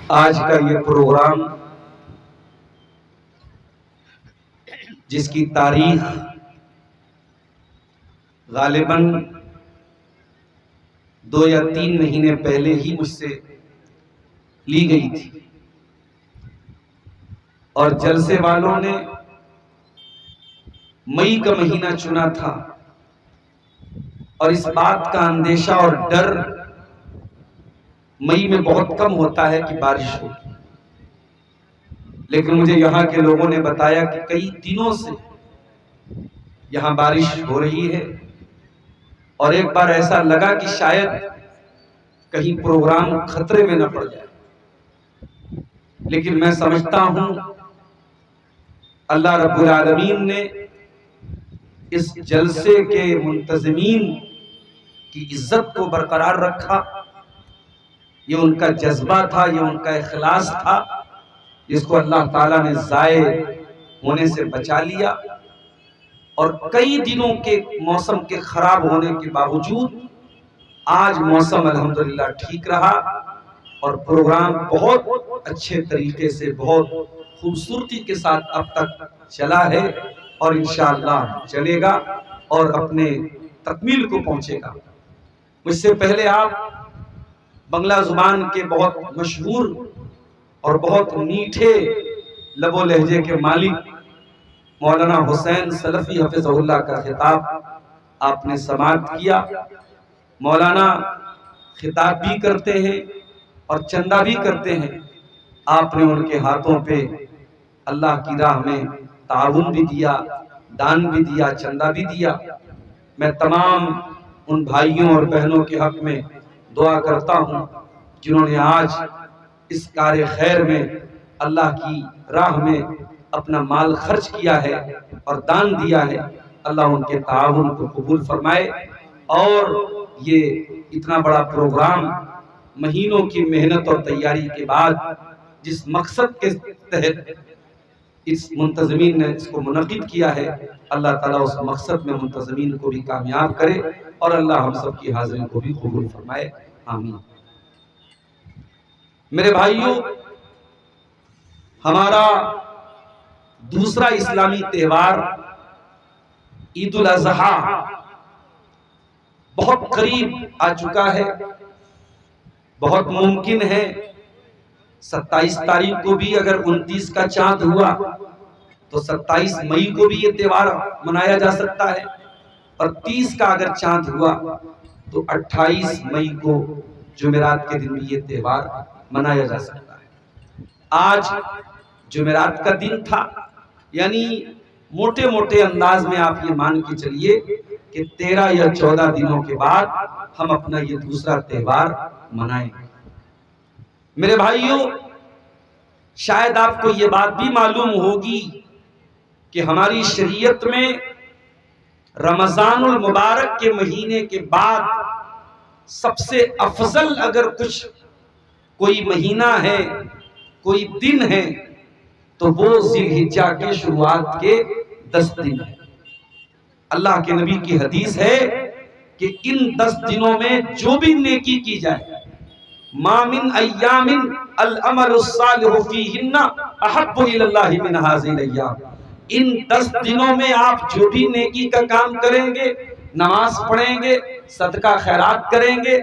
آج کا یہ پروگرام جس کی تاریخ غالباً 2 یا 3 مہینے پہلے ہی مجھ سے لی گئی تھی، اور جلسے والوں نے مئی کا مہینہ چنا تھا، اور اس بات کا اندیشہ اور ڈر مئی میں بہت کم ہوتا ہے کہ بارش ہو، لیکن مجھے یہاں کے لوگوں نے بتایا کہ کئی دنوں سے یہاں بارش ہو رہی ہے، اور ایک بار ایسا لگا کہ شاید کہیں پروگرام خطرے میں نہ پڑ جائے، لیکن میں سمجھتا ہوں اللہ رب العالمین نے اس جلسے کے منتظمین کی عزت کو برقرار رکھا۔ یہ ان کا جذبہ تھا، یہ ان کا اخلاص تھا، جس کو اللہ تعالیٰ نے ضائع ہونے سے بچا لیا، اور کئی دنوں کے موسم کے خراب ہونے کے باوجود آج موسم الحمدللہ ٹھیک رہا، اور پروگرام بہت اچھے طریقے سے بہت خوبصورتی کے ساتھ اب تک چلا ہے، اور انشاءاللہ چلے گا اور اپنے تکمیل کو پہنچے گا۔ مجھ سے پہلے آپ بنگلہ زبان کے بہت مشہور اور بہت میٹھے لب و لہجے کے مالک مولانا حسین سلفی حفظہ اللہ کا خطاب آپ نے سماعت کیا۔ مولانا خطاب بھی کرتے ہیں اور چندہ بھی کرتے ہیں، آپ نے ان کے ہاتھوں پہ اللہ کی راہ میں تعاون بھی دیا، دان بھی دیا، چندہ بھی دیا۔ میں تمام ان بھائیوں اور بہنوں کے حق میں دعا کرتا ہوں جنہوں نے آج اس کار خیر میں اللہ کی راہ میں اپنا مال خرچ کیا ہے اور دان دیا ہے۔ اللہ ان کے تعاون کو قبول فرمائے، اور یہ اتنا بڑا پروگرام مہینوں کی محنت اور تیاری کے بعد جس مقصد کے تحت اس منتظمین نے اس کو منعقد کیا ہے، اللہ تعالیٰ اس مقصد میں منتظمین کو بھی کامیاب کرے، اور اللہ ہم سب کی حاضری کو بھی قبول فرمائے، آمین۔ میرے بھائیوں، ہمارا دوسرا اسلامی تہوار عید الاضحیٰ بہت قریب آ چکا ہے۔ بہت ممکن ہے 27 تاریخ کو بھی اگر 29 کا چاند ہوا تو 27 مئی کو بھی یہ تہوار منایا جا سکتا ہے، اور 30 کا اگر چاند ہوا تو 28 مئی کو جمعرات کے دن بھی یہ تہوار منایا جا سکتا ہے۔ آج جمعرات کا دن تھا، یعنی موٹے موٹے انداز میں آپ یہ مان کے چلیے کہ 13 یا 14 دنوں کے بعد ہم اپنا یہ دوسرا تہوار منائیں گے۔ میرے بھائیوں، شاید آپ کو یہ بات بھی معلوم ہوگی کہ ہماری شریعت میں رمضان المبارک کے مہینے کے بعد سب سے افضل اگر کچھ کوئی مہینہ ہے، کوئی دن ہے، تو وہ ذی الحجہ کے شروعات کے 10 دن ہے۔ اللہ کے نبی کی حدیث ہے کہ ان 10 دنوں میں جو بھی نیکی کی جائے، ما من ایام العمل الصالح فیہن احب الی اللہ من ہذہ الایام، ان 10 دنوں میں آپ جو بھی نیکی کا کام کریں گے، نماز پڑھیں گے، صدقہ خیرات کریں گے،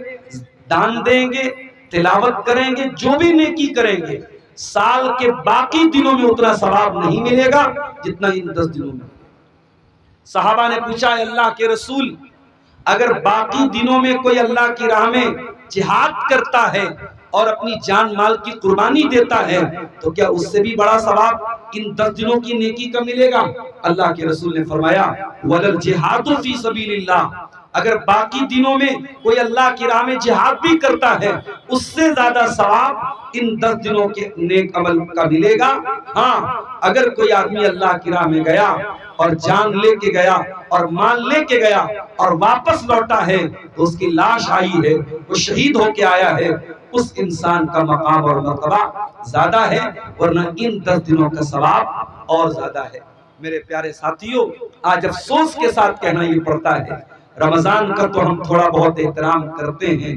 دان دیں گے، تلاوت کریں گے، جو بھی نیکی کریں گے، سال کے باقی دنوں میں اتنا ثواب نہیں ملے گا جتنا ان 10 دنوں میں۔ صحابہ نے پوچھا، اے اللہ کے رسول، اگر باقی دنوں میں کوئی اللہ کی راہ میں جہاد کرتا ہے اور اپنی جان مال کی قربانی دیتا ہے تو کیا اس سے بھی بڑا ثواب ان 10 دنوں کی نیکی کا ملے گا؟ اللہ کے رسول نے فرمایا، وَلَلْجِهَادُ فِي سَبِيلِ اللَّهِ، اگر باقی دنوں میں کوئی اللہ کی راہ میں جہاد بھی کرتا ہے اس سے زیادہ ثواب ان 10 دنوں کے نیک عمل کا ملے گا۔ ہاں، اگر کوئی آدمی اللہ کی راہ میں گیا اور جان لے کے گیا اور مال لے کے گیا اور واپس لوٹا ہے تو اس کی لاش آئی ہے، وہ شہید ہو کے آیا ہے، اس انسان کا مقام اور مرتبہ زیادہ ہے، ورنہ ان 10 دنوں کا ثواب اور زیادہ ہے۔ میرے پیارے ساتھیوں، آج افسوس کے ساتھ کہنا یہ پڑتا ہے، رمضان کا تو ہم تھوڑا بہت احترام کرتے ہیں،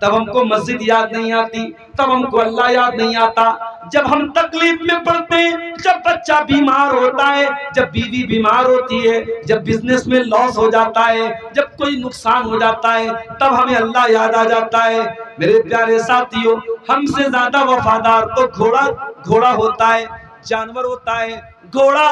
تب ہم کو مسجد یاد نہیں آتی، تب ہم کو اللہ یاد نہیں آتا۔ جب ہم تکلیف میں پڑتے ہیں، جب بچہ بیمار ہوتا ہے، جب بیوی بیمار ہوتی ہے، جب بزنس میں لاس ہو جاتا ہے، جب کوئی نقصان ہو جاتا ہے، تب ہمیں اللہ یاد آ جاتا ہے۔ میرے پیارے ساتھیوں، ہم سے زیادہ وفادار تو گھوڑا ہوتا ہے، جانور ہوتا ہے۔ گھوڑا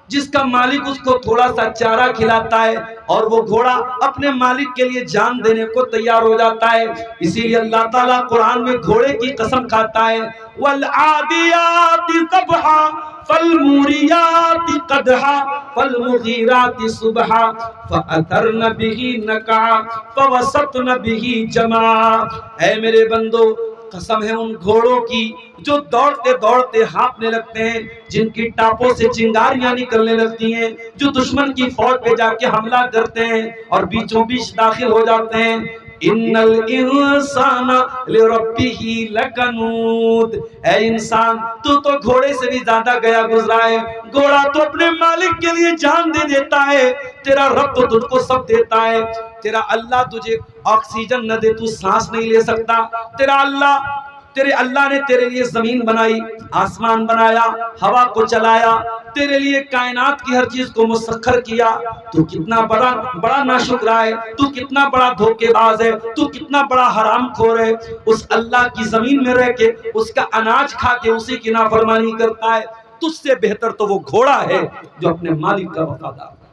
جس کا مالک اس کو تھوڑا سا چارہ کھلاتا ہے اور وہ گھوڑا اپنے مالک کے لیے جان دینے کو تیار ہو جاتا ہے۔ اسی لیے اللہ تعالیٰ قرآن میں گھوڑے کی قسم کھاتا ہے، وَالْعَادِيَاتِ ضَبْحًا فَالْمُورِيَاتِ قَدْحًا فَالْمُغِيرَاتِ صُبْحًا فَأَثَرْنَ بِهِ نَقْعًا فَوَسَطْنَ بِهِ جَمْعًا۔ اے میرے بندو، قسم ہے ان گھوڑوں کی جو دوڑتے دوڑتے ہانپنے لگتے ہیں، جن کی ٹاپوں سے چنگاریاں نکلنے لگتی ہیں، جو دشمن کی فوج پہ جا کے حملہ کرتے ہیں اور بیچوں بیچ داخل ہو جاتے ہیں۔ ان الانسان لربہ لکنود، اے انسان تو گھوڑے سے بھی زیادہ گیا گزرا ہے۔ گھوڑا تو اپنے مالک کے لیے جان دے دیتا ہے، تیرا رب تو تجھ کو سب دیتا ہے۔ تیرا اللہ تجھے آکسیجن نہ دے تو سانس نہیں لے سکتا۔ تیرے اللہ نے تیرے لیے زمین بنائی، آسمان بنایا، ہوا کو چلایا، تیرے لیے کائنات کی ہر چیز کو مسخر کیا۔ تو کتنا بڑا ناشکر ہے، تو کتنا بڑا دھوکے باز ہے، تو کتنا بڑا حرام خور ہے۔ اس اللہ کی زمین میں رہ کے اس کا اناج کھا کے اسی کی نافرمانی کرتا ہے۔ تجھ سے بہتر تو وہ گھوڑا ہے جو اپنے مالک کا وفادار ہے۔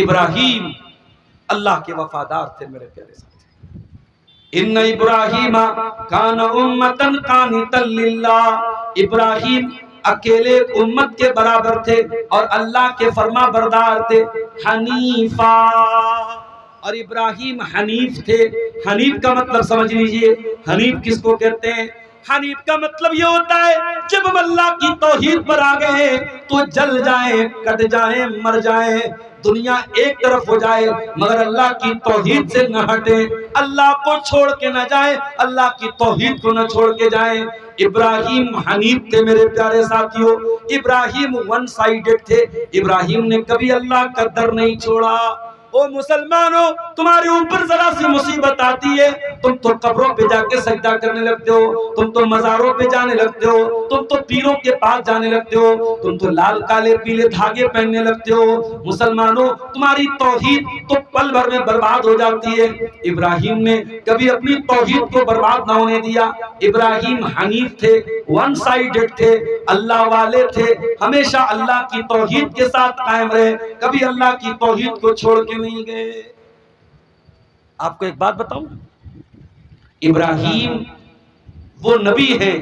ابراہیم اللہ کے وفادار تھے میرے پیارے ساتھی۔ ان ابراہیم کان امتن قانتا للہ، ابراہیم اکیلے امت کے برابر تھے اور اللہ کے فرما بردار تھے۔ حنیفا، اور ابراہیم حنیف تھے۔ حنیف کا مطلب سمجھ لیجئے، حنیف کس کو کہتے ہیں؟ حنیف کا مطلب یہ ہوتا ہے جب ہم اللہ کی توحید پر آ گئے تو جل جائیں، کٹ جائیں، مر جائیں، دنیا ایک طرف ہو جائے مگر اللہ کی توحید سے نہ ہٹیں، اللہ کو چھوڑ کے نہ جائیں، اللہ کی توحید کو نہ چھوڑ کے جائیں۔ ابراہیم حنیف تھے میرے پیارے ساتھیوں۔ ابراہیم ون سائیڈڈ تھے، ابراہیم نے کبھی اللہ کا در نہیں چھوڑا۔ او مسلمانوں، تمہارے اوپر ذرا سی مصیبت آتی ہے، تم تو قبروں پہ جا کے سجدہ کرنے لگتے ہو، تم تو مزاروں پہ جانے لگتے ہو، تم تو پیروں کے پاس جانے لگتے ہو، تم تو لال کالے پیلے دھاگے پہننے لگتے ہو۔ مسلمانوں، تمہاری توحید تو پل بھر میں برباد ہو جاتی ہے۔ ابراہیم نے کبھی اپنی توحید کو برباد نہ ہونے دیا۔ ابراہیم حنیف تھے، ون سائیڈڈ تھے، اللہ والے تھے، ہمیشہ اللہ کی توحید کے ساتھ قائم رہے، کبھی اللہ کی توحید کو چھوڑ کے نہیں گئے۔ آپ کو ایک بات بتاؤں، ابراہیم وہ نبی ہیں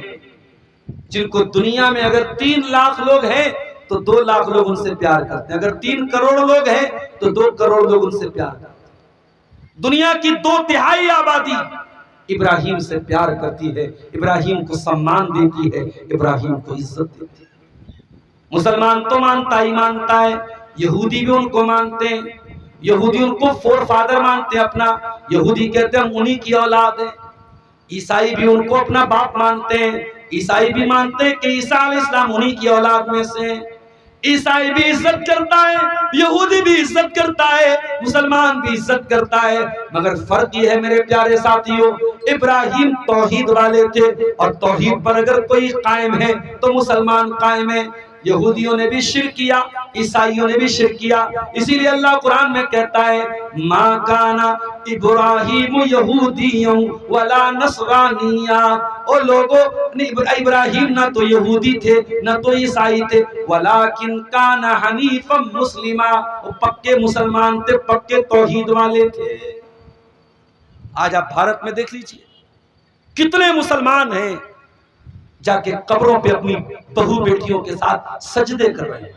جن کو دنیا میں اگر 3 لاکھ لوگ ہیں تو 2 لاکھ لوگ ان سے پیار کرتے ہیں، اگر 3 کروڑ لوگ ہیں تو 2 کروڑ لوگ ان سے پیار کرتے ہیں۔ دنیا کی 2/3 آبادی ابراہیم سے پیار کرتی ہے، ابراہیم کو سمان دیتی ہے، ابراہیم کو عزت دیتی ہے۔ مسلمان تو مانتا ہی مانتا ہے، یہودی بھی ان کو مانتے ہیں، یہودی ان کو فور فادر مانتے ہیں اپنا، یہودی کہتے ہیں ہم انہی کی اولاد ہیں۔ عیسائی بھی ان کو اپنا باپ مانتے ہیں، عیسائی بھی مانتے ہیں کہ عیسیٰ علیہ السلام انہی کی اولاد میں سے ہیں۔ عیسائی بھی عزت کرتا ہے، یہودی بھی عزت کرتا ہے، مسلمان بھی عزت کرتا ہے، مگر فرق یہ ہے میرے پیارے ساتھیوں، ابراہیم توحید والے تھے اور توحید پر اگر کوئی قائم ہے تو مسلمان قائم ہے۔ یہودیوں نے بھی شرک کیا، عیسائیوں نے بھی شرک کیا، اسی لیے اللہ قرآن میں کہتا ہے ما کان ابراہیم یہودیوں ولا نصرانیہ، او لوگوں ابراہیم نہ تو یہودی تھے نہ تو عیسائی تھے، ولیکن کان حنیفا مسلما، وہ پکے مسلمان تھے، پکے توحید والے تھے۔ آج آپ بھارت میں دیکھ لیجئے کتنے مسلمان ہیں جا کے قبروں پہ اپنی بہو بیٹیوں کے ساتھ سجدے کر رہے ہیں۔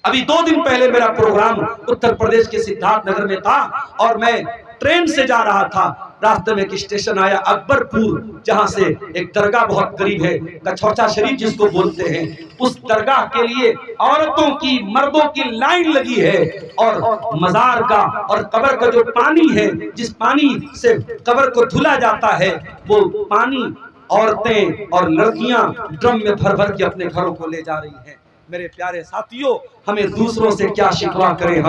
ابھی 2 دن پہلے میرا پروگرام اتر پردیش کے سدھارتھ نگر میں تھا اور میں ٹرین سے جا رہا تھا، راستے میں ایک اسٹیشن آیا اکبر پور، جہاں سے ایک درگاہ بہت قریب ہے، کچھوچا شریف جس کو بولتے ہیں، اس درگاہ کے لیے عورتوں کی مردوں کی لائن لگی ہے اور مزار کا اور قبر کا جو پانی ہے، جس پانی سے قبر کو دھلا جاتا ہے، وہ پانی عورتیں اور لڑکیاں ڈرم میں بھر بھر کے اپنے گھروں کو لے جا رہی ہیں۔ میرے پیارے ساتھیوں، ہمیں دوسروں سے کیا شکوا کریں،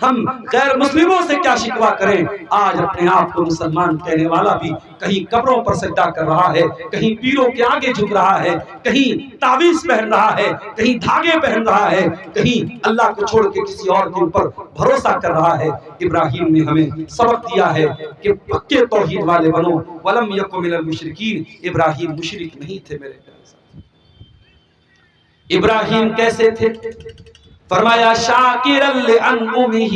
ہم غیر مسلموں سے کیا شکوا کریں۔ آج اپنے آپ کو مسلمان کہنے والا بھی کہیں قبروں پر سجدہ کر رہا ہے، کہیں پیروں کے آگے جھک رہا ہے، کہیں تعویذ پہن رہا ہے، کہیں دھاگے پہن رہا ہے، کہیں اللہ کو چھوڑ کے کسی اور کے اوپر بھروسہ کر رہا ہے۔ ابراہیم نے ہمیں سبق دیا ہے کہ پکے توحید والے بنو، وَلَمْ يَكُ مِنَ الْمُشْرِكِينَ۔ ابراہیم مشرک نہیں تھے میرے پیارے ساتھ۔ ابراہیم کیسے تھے؟ فرمایا شاکرا لِأَنْعُمِهِ،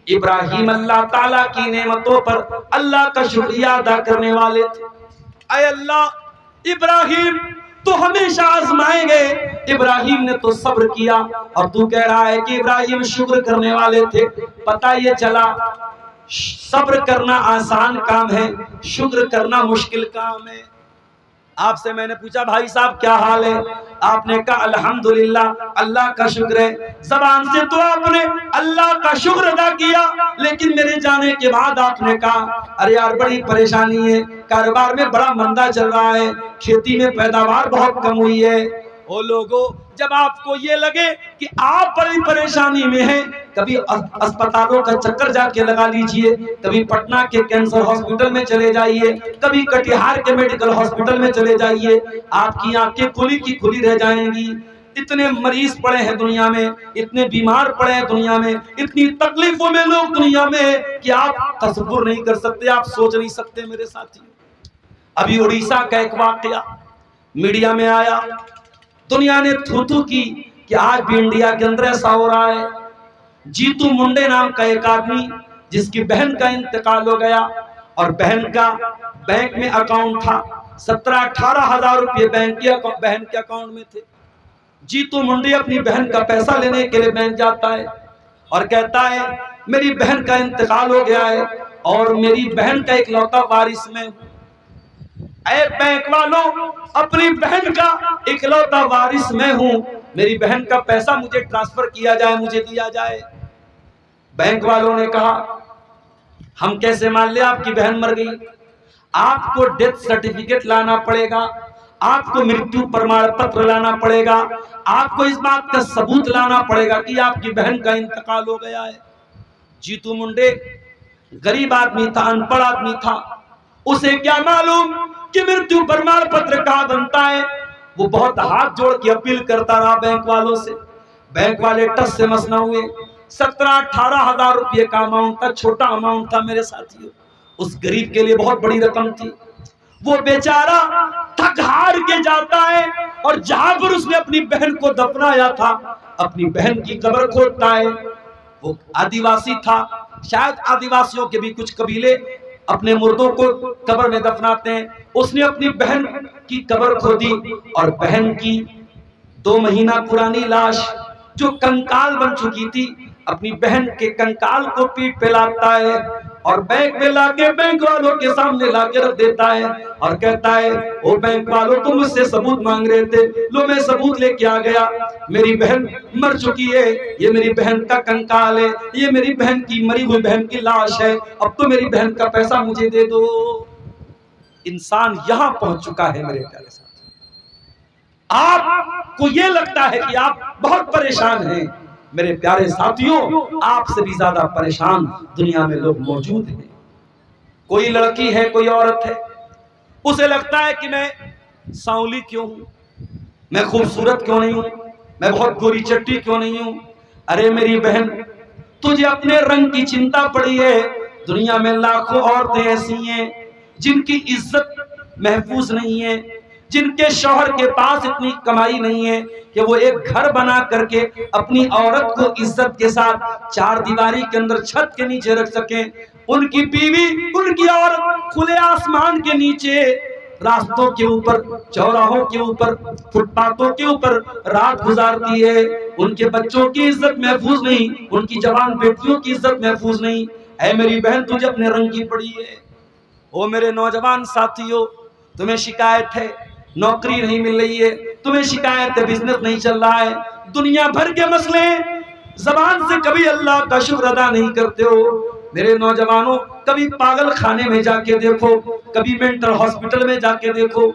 ابراہیم اللہ تعالیٰ کی نعمتوں پر اللہ کا شکریہ ادا کرنے والے تھے۔ اے اللہ، ابراہیم تو ہمیشہ آزمائیں گے، ابراہیم نے تو صبر کیا، اور تو کہہ رہا ہے کہ ابراہیم شکر کرنے والے تھے۔ پتہ یہ چلا صبر کرنا آسان کام ہے، شکر کرنا مشکل کام ہے۔ آپ سے میں نے پوچھا بھائی صاحب کیا حال ہے؟ آپ نے کہا الحمدللہ، اللہ کا شکر ہے۔ زبان سے تو آپ نے اللہ کا شکر ادا کیا، لیکن میرے جانے کے بعد آپ نے کہا ارے یار بڑی پریشانی ہے، کاروبار میں بڑا مندہ چل رہا ہے، کھیتی میں پیداوار بہت کم ہوئی ہے۔ او لوگو، جب آپ کو یہ لگے کہ آپ بڑی پریشانی میں ہیں، کبھی اسپتالوں کا چکر جا کے لگا لیجئے، کبھی پٹنہ کے کینسر ہاسپٹل میں چلے جائیے، کبھی کٹیہار کے میڈیکل ہاسپٹل میں چلے جائیے، آپ کی آنکھیں کھلی کی کھلی رہ جائیں گی۔ اتنے مریض پڑے ہیں دنیا میں، اتنے بیمار پڑے ہیں دنیا میں، اتنی تکلیفوں میں لوگ دنیا میں کہ آپ تصور نہیں کر سکتے، آپ سوچ نہیں سکتے میرے ساتھی۔ ابھی اڑیسہ کا ایک واقعہ میڈیا میں آیا، دنیا نے تھو کی کہ آج بھی انڈیا کے اندر ایسا ہو رہا ہے۔ جیتو منڈے نام کا ایک آدمی جس کی بہن کا انتقال ہو گیا، اور بہن کا بینک میں اکاؤنٹ تھا، 17-18 ہزار روپے بہن کے اکاؤنٹ میں تھے۔ جیتو منڈے اپنی بہن کا پیسہ لینے کے لیے بینک جاتا ہے اور کہتا ہے میری بہن کا انتقال ہو گیا ہے اور میری بہن کا اکلوتا وارث میں ہوں۔ اے بینک والوں، اپنی بہن کا اکلوتا وارث میں ہوں، میری بہن کا پیسہ مجھے ٹرانسفر کیا جائے، مجھے دیا جائے۔ بینک والوں نے کہا ہم کیسے مان لیں آپ کی بہن مر گئی؟ آپ کو ڈیتھ سرٹیفکیٹ لانا پڑے گا، آپ کو مرتیو پرمان پتر لانا پڑے گا، آپ کو اس بات کا ثبوت لانا پڑے گا کہ آپ کی بہن کا انتقال ہو گیا ہے۔ جیتو منڈے غریب آدمی تھا، ان پڑھ آدمی تھا، اسے کیا معلوم کہ مرتیو پرمان پتر کہاں بنتا ہے۔ وہ بہت ہاتھ جوڑ کے اپیل کرتا رہا بینک والوں سے، بینک والے ٹس سے مس نہ ہوئے۔ 17-18 ہزار روپے کا اماؤنٹ تھا، چھوٹا اماؤنٹ تھا میرے ساتھیوں، اس غریب کے لیے بہت بڑی رقم تھی۔ وہ بیچارہ تھک ہار کے جاتا ہے اور جہاں پر اس نے اپنی بہن کو دفنایا تھا، اپنی بہن کی قبر کھودتا ہے۔ وہ آدیواسی تھا، شاید آدیواسیوں کے بھی کچھ قبیلے اپنے مردوں کو قبر میں دفناتے ہیں۔ اس نے اپنی بہن کی قبر کھودی اور بہن کی 2 مہینہ پرانی لاش جو کنکال بن چکی تھی، اپنی بہن کے کنکال کو پیٹ پہ لاتا ہے اور بینک میں لا کے بینک والوں کے سامنے لا کے رکھ دیتا ہے اور کہتا ہے او بینک والوں تم مجھ سے ثبوت مانگ رہے تھے، لو میں ثبوت لے کے آ گیا، میری بہن مر چکی ہے، یہ میری بہن کا کنکال ہے، یہ میری بہن کی مری ہوئی بہن کی لاش ہے، اب تو میری بہن کا پیسہ مجھے دے دو۔ انسان یہاں پہنچ چکا ہے میرے پیارے ساتھ۔ آپ کو یہ لگتا ہے کہ آپ بہت پریشان ہیں، میرے پیارے ساتھیوں آپ سے بھی زیادہ پریشان دنیا میں لوگ موجود ہیں۔ کوئی لڑکی ہے، کوئی عورت ہے، اسے لگتا ہے کہ میں سانولی کیوں ہوں، میں خوبصورت کیوں نہیں ہوں، میں بہت گوری چٹی کیوں نہیں ہوں۔ ارے میری بہن، تجھے اپنے رنگ کی چنتا پڑی ہے، دنیا میں لاکھوں عورتیں ایسی ہیں جن کی عزت محفوظ نہیں ہے، جن کے شوہر کے پاس اتنی کمائی نہیں ہے کہ وہ ایک گھر بنا کر کے اپنی عورت کو عزت کے ساتھ 4 دیواری کے اندر چھت کے نیچے رکھ سکیں۔ ان کی بیوی، ان کی عورت کھلے آسمان کے نیچے، راستوں کے اوپر، چوراہوں کے اوپر، فٹ پاتھوں کے اوپر رات گزارتی ہے۔ ان کے بچوں کی عزت محفوظ نہیں، ان کی جوان بیٹیوں کی عزت محفوظ نہیں۔ اے میری بہن، تجھے اپنے رنگ کی پڑی ہے۔ او میرے نوجوان ساتھیوں، تمہیں شکایت ہے نوکری نہیں مل رہی ہے، تمہیں شکایت ہے بزنس نہیں چل رہا ہے، دنیا بھر کے مسئلے، زبان سے کبھی اللہ کا شکر ادا نہیں کرتے ہو۔ میرے نوجوانوں، کبھی پاگل خانے میں جا کے دیکھو، کبھی مینٹل ہاسپٹل میں جا کے دیکھو،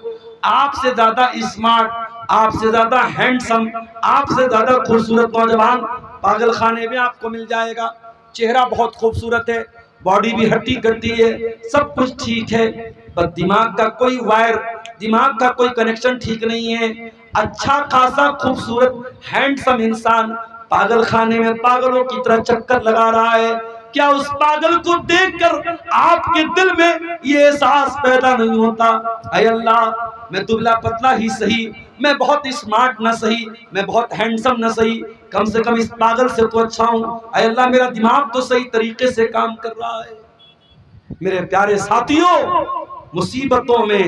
آپ سے زیادہ اسمارٹ آپ سے زیادہ ہینڈسم، آپ سے زیادہ خوبصورت نوجوان پاگل خانے میں آپ کو مل جائے گا۔ چہرہ بہت خوبصورت ہے، باڈی بھی ہٹی کٹی ہے، سب کچھ ٹھیک ہے، بس دماغ کا کوئی وائر، دماغ کا کوئی کنیکشن ٹھیک نہیں ہے۔ اچھا خاصا خوبصورت ہینڈسم انسان پاگل خانے میں پاگلوں کی طرح چکر لگا رہا ہے، کیا اس پاگل کو دیکھ کر آپ کے دل میں یہ احساس پیدا نہیں ہوتا، اے اللہ میں دبلا پتلا ہی صحیح، میں بہت اسمارٹ نہ صحیح، میں بہت ہینڈسم نہ صحیح، کم سے کم اس پاگل سے تو اچھا ہوں، اے اللہ میرا دماغ تو صحیح طریقے سے کام کر رہا ہے۔ میرے پیارے ساتھیوں، مصیبتوں میں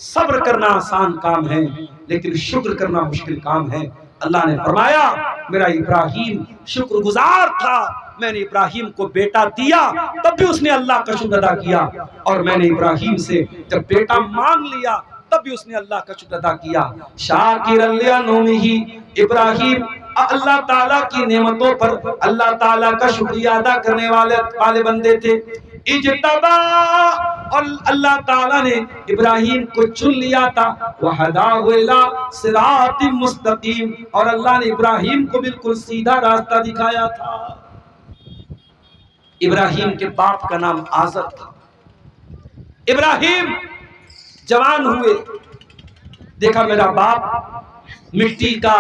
صبر کرنا آسان کام ہے لیکن شکر کرنا مشکل کام ہے۔ اللہ نے فرمایا میرا ابراہیم شکر گزار تھا، میں نے ابراہیم کو بیٹا دیا تب بھی اس نے اللہ کا شکر ادا کیا، اور میں نے ابراہیم سے جب بیٹا مانگ لیا تب بھی اس نے اللہ کا شکر ادا کیا۔ شاکر لانعمہ، ابراہیم اللہ تعالیٰ کی نعمتوں پر اللہ تعالیٰ کا شکریہ ادا کرنے والے بندے تھے۔ اجتبا، اور اللہ تعالیٰ نے ابراہیم کو چن لیا تھا، وَہَدَاهُ إِلَىٰ صِرَاطٍ مُسْتَقِيمٍ، اور اللہ نے ابراہیم کو بالکل سیدھا راستہ دکھایا تھا۔ ابراہیم کے باپ کا نام آزر تھا۔ ابراہیم جوان ہوئے، دیکھا میرا باپ مٹی کا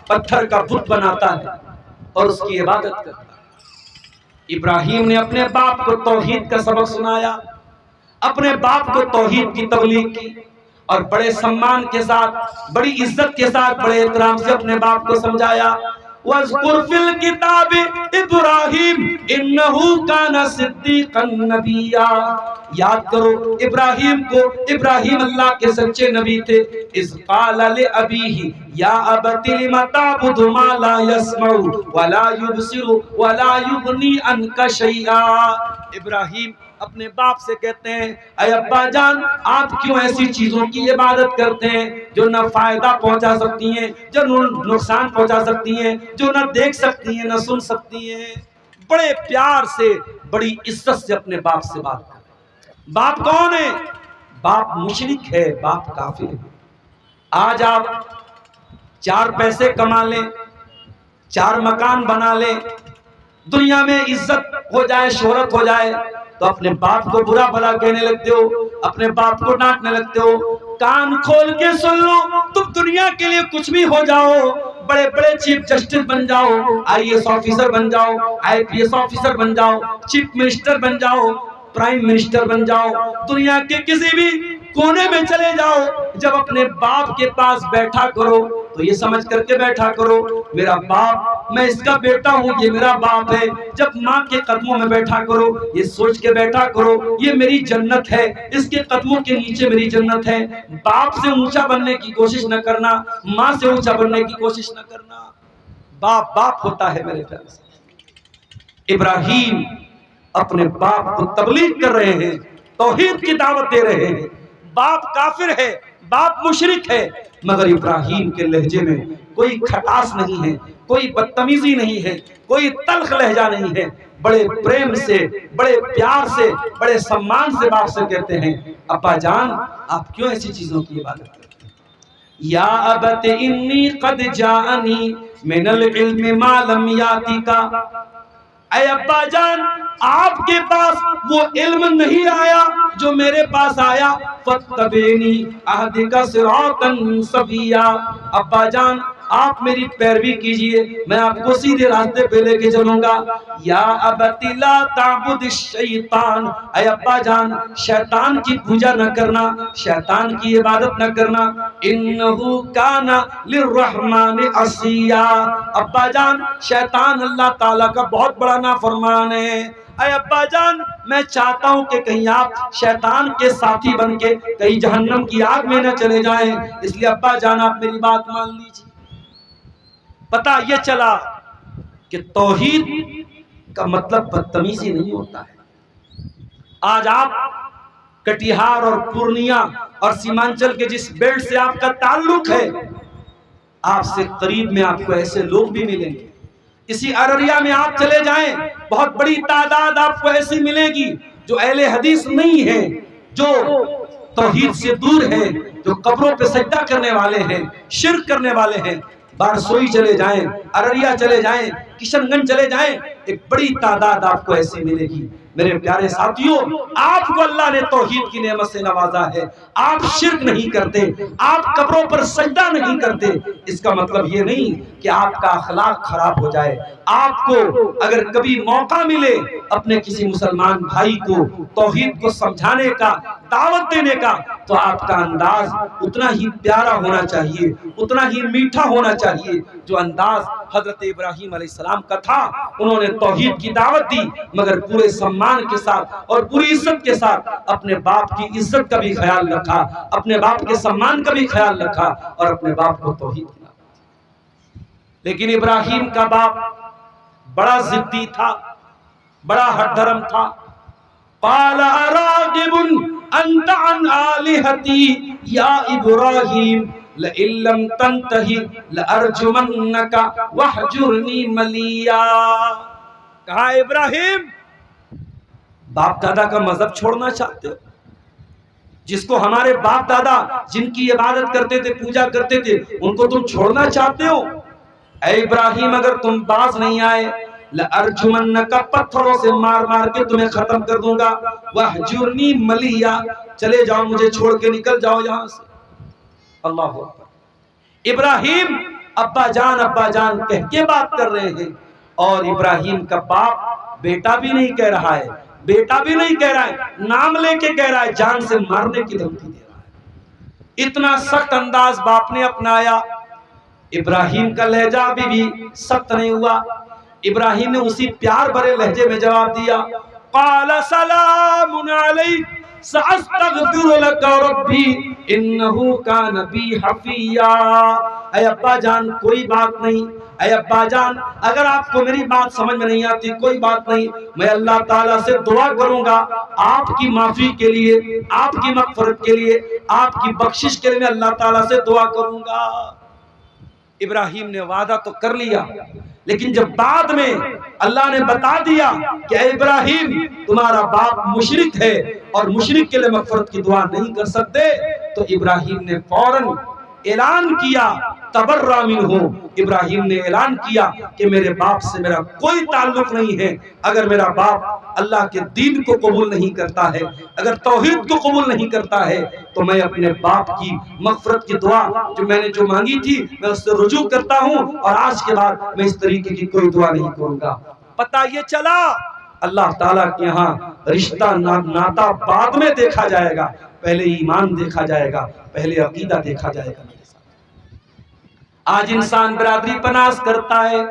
پتھر کا بت بناتا ہے اور اس کی عبادت کرتا ہے۔ ابراہیم نے اپنے باپ کو توحید کا سبق سنایا، اپنے باپ کو توحید کی تبلیغ کی، اور بڑے سمان کے ساتھ، بڑی عزت کے ساتھ، بڑے احترام سے اپنے باپ کو سمجھایا۔ وَاذْكُرْ فِي الْكِتَابِ إِبْرَاهِيمَ إِنَّهُ كَانَ صِدِّيقًا نَبِيًّا، یاد کرو ابراہیم کو، ابراہیم اللہ کے سچے نبی تھے۔ اِذْ قَالَ لِأَبِيهِ يَا أَبَتِ لِمَ تَعْبُدُ مَا لَا يَسْمَعُ وَلَا يُبْصِرُ وَلَا يُغْنِي عَنْكَ شَيْئًا، ابراہیم اپنے باپ سے کہتے ہیں اے ابا جان، آپ کیوں ایسی چیزوں کی عبادت کرتے ہیں جو نہ فائدہ پہنچا سکتی ہیں، جو نقصان پہنچا سکتی ہیں، جو نہ دیکھ سکتی ہیں نہ سن سکتی ہیں۔ بڑے پیار سے، بڑی عزت سے اپنے باپ سے بات کریں۔ باپ کون ہے؟ باپ مشرک ہے، باپ کافر ہے۔ آج آپ 4 پیسے کما لیں، 4 مکان بنا لیں، دنیا میں عزت ہو جائے، شہرت ہو جائے، تو اپنے باپ کو برا بھلا کہنے لگتے ہو، اپنے باپ کو ڈانٹنے لگتے ہو۔ کان کھول کے سن لو، تم دنیا کے لیے کچھ بھی ہو جاؤ، بڑے بڑے چیف جسٹس بن جاؤ، IAS آفیسر بن جاؤ، IPS آفیسر بن جاؤ، چیف منسٹر بن جاؤ، پرائم منسٹر بن جاؤ، دنیا کے کسی بھی کونے میں چلے جاؤ، جب اپنے باپ کے پاس بیٹھا کرو تو یہ سمجھ کر کے بیٹھا کرو میرا باپ، میں اس کا بیٹا ہوں، یہ میرا باپ ہے۔ جب ماں کے قدموں میں بیٹھا کرو یہ سوچ کے بیٹھا کرو یہ میری جنت ہے، اس کے قدموں کے نیچے میری جنت ہے۔ باپ سے اونچا بننے کی کوشش نہ کرنا، ماں سے اونچا بننے کی کوشش نہ کرنا۔ باپ باپ ہوتا ہے میرے پیارے سے۔ ابراہیم اپنے باپ کو تبلیغ کر رہے ہیں، توحید کی دعوت دے رہے ہیں۔ باپ کافر ہے، باپ مشرک ہے، مگر ابراہیم کے لہجے میں کوئی کھٹاس نہیں ہے، کوئی بدتمیزی نہیں ہے، کوئی تلخ لہجہ نہیں ہے۔ بڑے پریم سے، بڑے پیار سے، بڑے سمان سے باپ سے کہتے ہیں ابا جان آپ کیوں ایسی چیزوں کی عبادت کرتے ہیں؟ یا ابت انی قد جاءنی من العلم ما لم یاتک، اے ابا جان آپ کے پاس وہ علم نہیں آیا جو میرے پاس آیا، فاتبعنی اہدک صراطا سویا، ابا جان آپ میری پیروی کیجئے، میں آپ کو سیدھے راستے پہ لے کے چلوں گا۔ یا ابت لا تعبد الشیطان، اے ابا جان شیطان کی پوجا نہ کرنا، شیطان کی عبادت نہ کرنا، انہو کان للرحمن عصیا، ابا جان شیطان اللہ تعالیٰ کا بہت بڑا نافرمان ہے۔ اے ابا جان میں چاہتا ہوں کہ کہیں آپ شیطان کے ساتھی بن کے کہیں جہنم کی آگ میں نہ چلے جائیں، اس لیے ابا جان آپ میری بات مان لیجیے۔ پتہ یہ چلا کہ توحید کا مطلب بدتمیزی نہیں ہوتا ہے۔ آج آپ کٹیہار اور پورنیہ اور سیمانچل کے جس بیلٹ سے آپ کا تعلق ہے، آپ سے قریب میں آپ کو ایسے لوگ بھی ملیں گے۔ اسی ارریہ میں آپ چلے جائیں، بہت بڑی تعداد آپ کو ایسی ملے گی جو اہل حدیث نہیں ہیں، جو توحید سے دور ہیں، جو قبروں پہ سجدہ کرنے والے ہیں، شرک کرنے والے ہیں، بارسوئی چلے جائیں، ارریا چلے جائیں، کشن گنج چلے جائیں، ایک بڑی تعداد آپ کو ایسی ملے گی۔ میرے پیارے ساتھیوں، آپ کو اللہ نے توحید کی نعمت سے نوازا ہے، آپ شرک نہیں کرتے، آپ قبروں پر سجدہ نہیں کرتے، اس کا مطلب یہ نہیں کہ آپ کا اخلاق خراب ہو جائے۔ آپ کو اگر کبھی موقع ملے اپنے کسی مسلمان بھائی کو توحید کو سمجھانے کا، دعوت دینے کا، تو آپ کا انداز اتنا ہی پیارا ہونا چاہیے، اتنا ہی میٹھا ہونا چاہیے جو انداز حضرت ابراہیم علیہ السلام کا تھا۔ انہوں نے توحید کی دعوت دی، مگر پورے سمان کے ساتھ اور پوری عزت کے ساتھ اپنے باپ کی عزت کا بھی خیال رکھا، اپنے باپ کے سمان کا بھی خیال رکھا، اور اپنے باپ کو توحید کی دعوت دی۔ لیکن ابراہیم کا باپ بڑا ضدی تھا، بڑا ہٹ دھرم تھا۔ قال اراغب انت عن آلہتی یا ابراہیم لئن لم تنتہی لارجمنک واہجرنی ملیا۔ کہا ابراہیم، باپ دادا کا مذہب چھوڑنا چاہتے ہو؟ جس کو ہمارے باپ دادا جن کی عبادت کرتے تھے، پوجا کرتے تھے، ان کو تم چھوڑنا چاہتے ہو؟ اے ابراہیم، اگر تم باز نہیں آئے لَأَرْجُمَنَّكَ، پتھروں سے مار مار کے تمہیں ختم کر دوں گا، وَاحْجُرْنِي مَلِيًّا، چلے جاؤ، مجھے چھوڑ کے نکل جاؤ یہاں سے۔ اللہ اکبر۔ ابراہیم ابا جان کہہ کے بات کر رہے ہیں، اور ابراہیم کا باپ بیٹا بھی نہیں کہہ رہا ہے، بیٹا بھی نہیں کہہ رہا ہے، نام لے کے کہہ رہا ہے، جان سے مارنے کی دھمکی دے رہا ہے۔ اتنا سخت انداز باپ نے اپنایا۔ ابراہیم کا لہجہ بھی سخت نہیں ہوا، ابراہیم نے اسی پیار بھرے لہجے میں جواب دیا، قال سلام علیک سأستغفر لک ربی انہ کان بی حفیا۔ اے ابا جان کوئی بات نہیں، اے ابا جان اگر آپ کو میری بات سمجھ میں نہیں آتی کوئی بات نہیں، میں اللہ تعالیٰ سے دعا کروں گا آپ کی معافی کے لیے، آپ کی مغفرت کے لیے، آپ کی بخشش کے لیے میں اللہ تعالیٰ سے دعا کروں گا۔ ابراہیم نے وعدہ تو کر لیا، لیکن جب بعد میں اللہ نے بتا دیا کہ اے ابراہیم تمہارا باپ مشرک ہے اور مشرک کے لیے مغفرت کی دعا نہیں کر سکتے، تو ابراہیم نے فوراً اعلان کیا تبرأ منہ، ابراہیم نے اعلان کیا کہ میرے باپ سے میرا کوئی تعلق نہیں ہے۔ اگر میرا باپ اللہ کے دین کو قبول نہیں کرتا ہے، اگر توحید کو قبول نہیں کرتا ہے، تو میں اپنے باپ کی مغفرت کی دعا جو میں نے مانگی تھی میں اس سے رجوع کرتا ہوں، اور آج کے بعد میں اس طریقے کی کوئی دعا نہیں کروں گا۔ پتہ یہ چلا اللہ تعالیٰ کے یہاں رشتہ ناتا بعد میں دیکھا جائے گا، پہلے ایمان دیکھا جائے گا، پہلے عقیدہ دیکھا جائے گا۔ آج انسان برادری پناس کرتا ہے،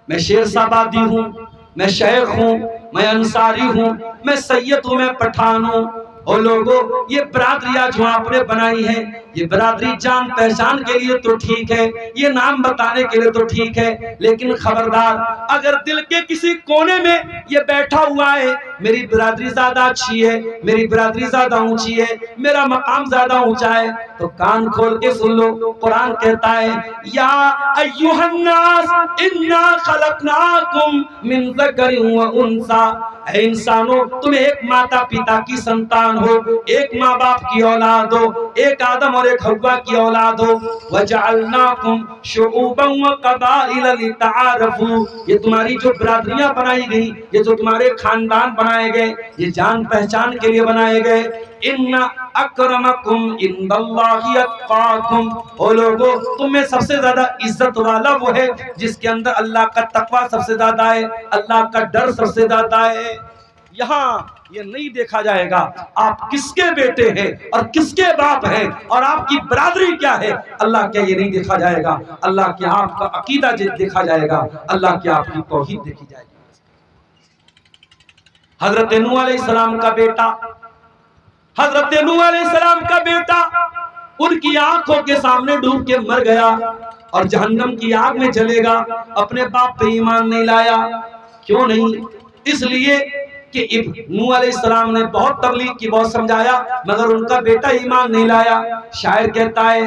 میں شیر صاحبادی ہوں، میں شیخ ہوں، میں انصاری ہوں، میں سید ہوں، میں پٹھان ہوں۔ اور لوگوں یہ برادریاں جو آپ نے بنائی ہیں، یہ برادری جان پہچان کے لیے تو ٹھیک ہے، یہ نام بتانے کے لیے تو ٹھیک ہے، لیکن خبردار اگر دل کے کسی کونے میں یہ بیٹھا ہوا ہے میری برادری زیادہ اچھی ہے، میری برادری زیادہ اونچی ہے، میرا مقام زیادہ اونچا ہے، تو کان کھول کے سن لو، قرآن کہتا ہے یا ایھا الناس انا خلقناکم من ذکر و انثی، اے انسانوں تم ایک ماتا پتا کی سنتان ہو، ایک ماں باپ کی اولاد ہو، ایک آدم اور ایک حوا کی اولاد ہو، وَجَعَلْنَاكُمْ شُعُوبًا وَقَبَائِلَ لِتَعَارَفُوا، یہ تمہاری جو برادریاں بنائی گئی، یہ جو تمہارے خاندان بنائے گئے، یہ جان پہچان کے لیے بنائے گئے۔ ان اکرمکم عند اللہ اتقاکم، او لوگوں تم میں سب سے زیادہ عزت والا وہ ہے جس کے اندر اللہ کا تقوی سب سے زیادہ ہے، اللہ کا ڈر سب سے زیادہ ہے۔ یہاں یہ نہیں دیکھا جائے گا آپ کس کے بیٹے ہیں اور کس کے باپ ہیں اور آپ کی برادری کیا ہے، اللہ کیا یہ نہیں دیکھا جائے گا، اللہ کیا آپ کا عقیدہ دیکھا جائے گا، اللہ کیا آپ کی توحید دیکھی جائے گی۔ حضرت نوح علیہ السلام کا بیٹا، حضرت نوح علیہ السلام کا بیٹا ان کی آنکھوں کے سامنے ڈوب کے مر گیا اور جہنم کی آگ میں جلے گا، اپنے باپ پہ ایمان نہیں لایا۔ کیوں نہیں؟ اس لیے کہ نوح علیہ السلام نے بہت تبلیغ کی، بہت سمجھایا، مگر ان کا بیٹا ایمان نہیں لایا۔ شاعر کہتا ہے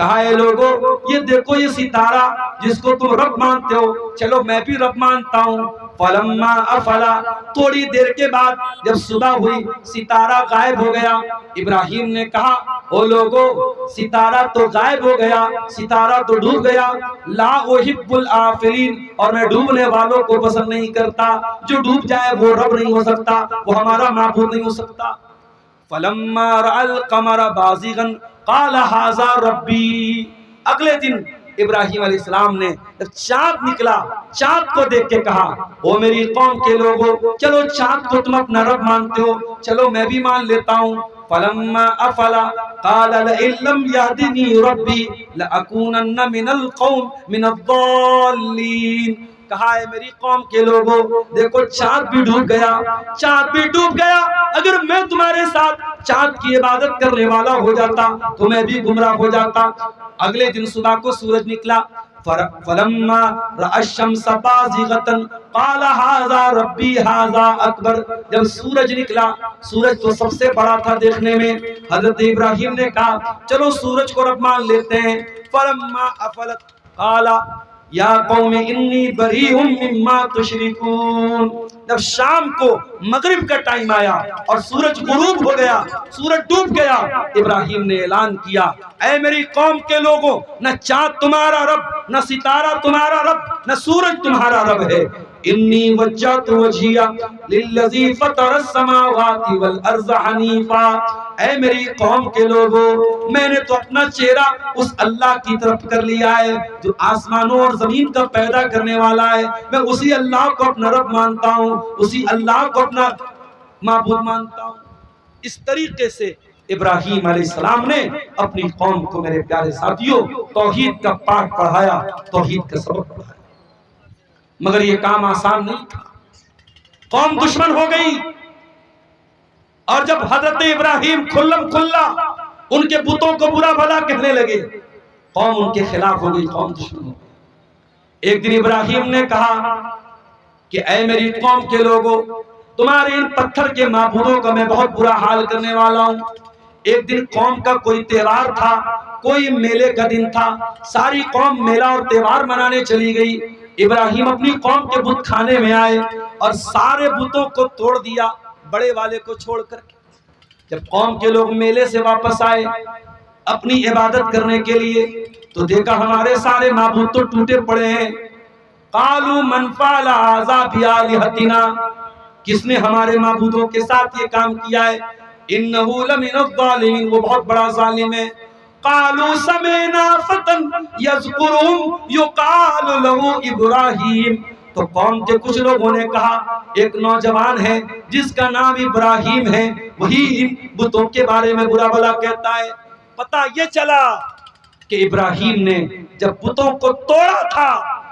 کہا اے لوگو یہ دیکھو یہ ستارہ جس کو تم رب مانتے ہو، چلو میں بھی رب مانتا ہوں۔ فلما افلا، تھوڑی دیر کے بعد جب صبح ہوئی ستارہ غائب ہو گیا، ابراہیم نے کہا او لوگو ستارہ تو غائب ہو گیا، ستارہ تو ڈوب گیا، لا احب الآفلین، اور میں ڈوبنے والوں کو پسند نہیں کرتا، جو ڈوب جائے وہ رب نہیں ہو سکتا، وہ ہمارا معبود نہیں ہو سکتا۔ فلما رأى القمر بازغا قال هذا ربی، اگلے دن ابراہیم علیہ السلام نے جب چاند نکلا، چاند کو دیکھ کے کہا او میری قوم کے لوگوں، چلو چاند کو تم اپنا رب مانتے ہو، چلو میں بھی مان لیتا ہوں۔ فلما افلا قال لئن لم يهدني ربي لأكونن من القوم من الضالين، کہا ہے میری قوم کے لوگوں دیکھو چاند بھی ڈوب گیا، چاند بھی ڈوب گیا، اگر میں تمہارے ساتھ چاند کی عبادت کرنے والا ہو جاتا تو میں بھی گمراہ ہو جاتا۔ اگلے دن صبح کو سورج نکلا، فلما رأى الشمس بازغة قال هذا ربي هذا اکبر، جب سورج نکلا، سورج تو سب سے بڑا تھا دیکھنے میں، حضرت ابراہیم نے کہا چلو سورج کو رب مان لیتے ہیں۔ فلما افلت قال یا قوم انی بریء مما تشرکون، جب شام کو مغرب کا ٹائم آیا اور سورج غروب ہو گیا، سورج ڈوب گیا، ابراہیم نے اعلان کیا اے میری قوم کے لوگوں، نہ چاند تمہارا رب، نہ ستارہ تمہارا رب، نہ سورج تمہارا رب ہے، انی وجہت وجہیہ للذی فطر السماوات والارض حنیفا، اے میری قوم کے لوگوں میں نے تو اپنا چہرہ اس اللہ کی طرف کر لیا ہے جو آسمانوں اور زمین کا پیدا کرنے والا ہے، میں اسی اللہ کو اپنا رب مانتا ہوں، اسی اللہ کو اپنا معبود مانتا ہوں۔ اس طریقے سے ابراہیم علیہ السلام نے اپنی قوم کو میرے پیارے ساتھیوں توحید کا پاٹ پڑھایا، توحید کا سبق پڑھایا، مگر یہ کام آسان نہیں تھا، قوم دشمن ہو گئی، اور جب حضرت ابراہیم کھلم کھلا ان کے بتوں کو برا بھلا کہنے لگے، قوم ان کے خلاف ہو گئی، قوم دشمن ہو گئی۔ ایک دن ابراہیم نے کہا کہ اے میری قوم کے لوگوں تمہارے ان پتھر کے معبودوں کا میں بہت برا حال کرنے والا ہوں۔ ایک دن قوم کا کوئی تہوار تھا، کوئی میلے کا دن تھا، ساری قوم میلہ اور تہوار منانے چلی گئی، ابراہیم اپنی قوم کے بت خانے میں آئے اور سارے بتوں کو توڑ دیا، بڑے والے کو چھوڑ کر کے۔ جب قوم کے لوگ میلے سے واپس آئے اپنی عبادت کرنے کے لیے تو دیکھا ہمارے سارے معبود تو ٹوٹے پڑے ہیں۔ قالوا من فعل هذا بآلهتنا، کس نے ہمارے معبودوں کے ساتھ یہ کام کیا ہے؟ انه لمن الظالمین، وہ بہت بڑا ظالم ہے۔ قالوا سمعنا فتى يذكرهم يقال له ابراہیم، تو قوم کے کچھ لوگوں نے کہا ایک نوجوان ہے جس کا نام ابراہیم ہے، وہی ان بتوں کے بارے میں برا بھلا کہتا ہے۔ پتہ یہ چلا کہ ابراہیم نے جب بتوں کو توڑا تھا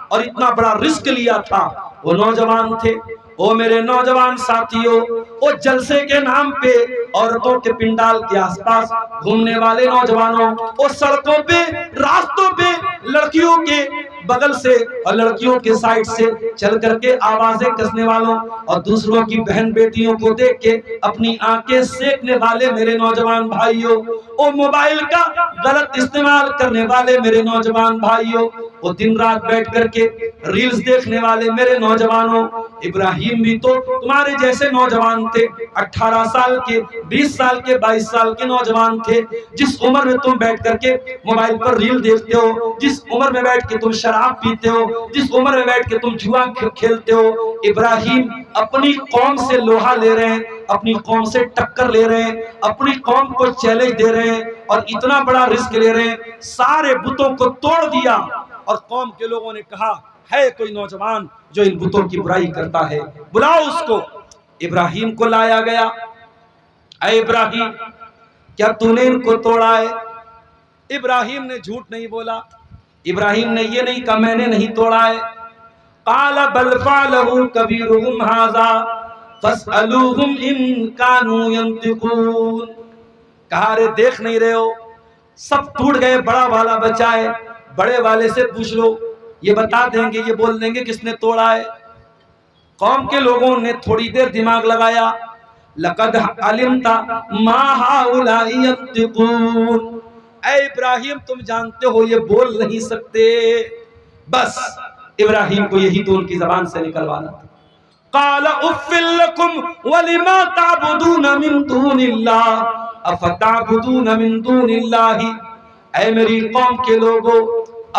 اور اتنا بڑا رسک لیا تھا، وہ نوجوان تھے۔ او میرے نوجوان ساتھیوں، وہ جلسے کے نام پہ عورتوں کے پنڈال کے آس پاس گھومنے والے نوجوانوں، وہ سڑکوں پہ راستوں پہ لڑکیوں کے بغل سے اور لڑکیوں کے سائڈ سے چل کر کے آوازیں کسنے والوں اور دوسروں کی بہن بیٹیوں کو دیکھ کے اپنی آنکھیں سیکنے والے میرے نوجوان بھائیوں، وہ موبائل کا غلط استعمال کرنے والے میرے نوجوان بھائیوں، وہ دن رات بیٹھ کر کے ریلز دیکھنے والے میرے نوجوانوں، ابراہیم بھی تو تمہارے جیسے نوجوان تھے، 18 سال کے، 20 سال کے، 22 سال کے نوجوان تھے۔ جس عمر میں تم بیٹھ کر کے موبائل پر ریل دیکھتے ہو، جس عمر میں بیٹھ کے تم شراب پیتے ہو، جس عمر میں بیٹھ کے تم جوا کھیلتے ہو، ابراہیم اپنی قوم سے لوہا لے رہے ہیں، اپنی قوم سے ٹکر لے رہے ہیں، اپنی قوم کو چیلنج دے رہے ہیں اور اتنا بڑا رسک لے رہے ہیں، سارے بتوں کو توڑ دیا۔ اور قوم کے لوگوں نے کہا ہے کوئی نوجوان جو ان بتوں کی برائی کرتا ہے، بلاؤ اس کو۔ ابراہیم کو لایا گیا، اے ابراہیم کیا تو نے ان کو توڑا ہے؟ ابراہیم نے جھوٹ نہیں بولا، ابراہیم نے یہ نہیں کہا میں نے نہیں توڑا ہے۔ قال بل فعلہ کبیرہم ھذا فاسألوہم ان کانوا ینطقون، کہا رے دیکھ نہیں رہے ہو سب ٹوٹ گئے، بڑا والا بچا ہے، بڑے والے سے پوچھ لو، یہ بتا دیں گے، یہ بول دیں گے کس نے توڑا ہے۔ قوم کے لوگوں نے تھوڑی دیر دماغ لگایا، لقد علمت ما هؤلاء ينطقون، اے ابراہیم تم جانتے ہو یہ بول نہیں سکتے. بس ابراہیم کو یہی تو ان کی زبان سے نکلوانا تھا. قال اف لکم ولما تعبدون من دون اللہ افتعبدون من دون اللہ. اے میری قوم کے لوگوں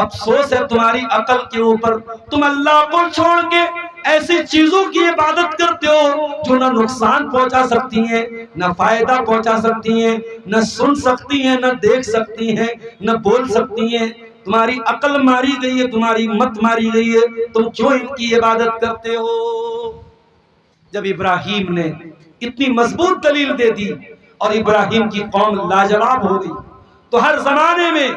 افسوس ہے تمہاری عقل کے اوپر، تم اللہ کو چھوڑ کے ایسی چیزوں کی عبادت کرتے ہو جو نہ نقصان پہنچا سکتی ہیں نہ فائدہ پہنچا سکتی ہیں، نہ سن سکتی ہیں نہ دیکھ سکتی ہیں نہ بول سکتی ہیں. تمہاری عقل ماری گئی ہے، تمہاری مت ماری گئی ہے، تم کیوں ان کی عبادت کرتے ہو؟ جب ابراہیم نے اتنی مضبوط دلیل دے دی اور ابراہیم کی قوم لاجواب ہو گئی، تو ہر زمانے میں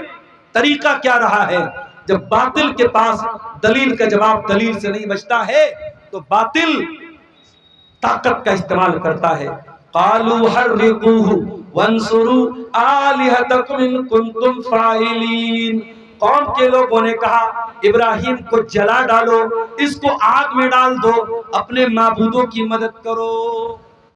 طریقہ کیا رہا ہے؟ جب باطل کے پاس دلیل کا جواب دلیل سے نہیں بچتا ہے تو باطل طاقت کا استعمال کرتا ہے. قالوا حرقوه وانصروا آلهتكم ان كنتم فاعلین. قوم کے لوگوں نے کہا ابراہیم کو جلا ڈالو، اس کو آگ میں ڈال دو، اپنے معبودوں کی مدد کرو.